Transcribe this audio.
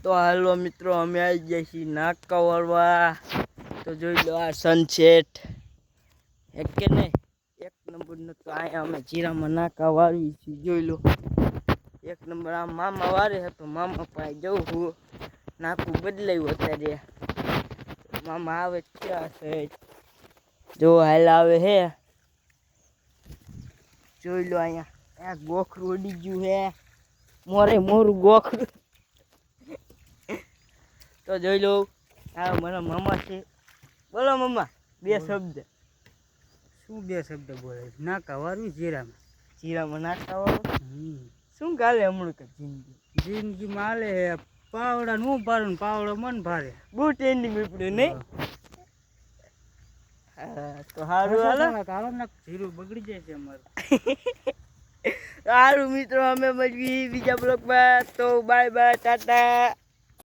તો હાલો મિત્રો, અમે આવી ગયા છીએ નાકા વાળવા. તો જોઈ લો આ સનસેટ એક કે નહીં, એક નંબર નો. તો અહીંયા અમે જીરામાં નાકા વાળવી છીએ. જોઈ લો એક નંબર. આમ મામા વારે છે તો મામા પાસે જવું હું નાકું બદલાયું અત્યારે. મામા આવે ક્યાં છે જો હાલ આવે હે. જોઈ લો અહીંયા ગોખરું ઉડી ગયું હે. મોરે મોરું ગોખરું. તો જોઈ લો આ મારા મામા છે. બોલો મામા બે શબ્દ. શું બે શબ્દ બોલે? નાકા વાળું જીરામાં. જીરામાં નાકા વાળું. શું કાલે હમણાં કે જિંદગીમાં હાલે પાવડા નું ભારે પાવડો મન ભારે. બહુ ટ્રેન્ડિંગ ઉપડ્યું નહીં. તો સારું હાલો ને જીરું બગડી જાય છે અમારું. સારું મિત્રો, અમે મળીએ બીજા બ્લોગમાં. તો બાય બાય, ટાટા.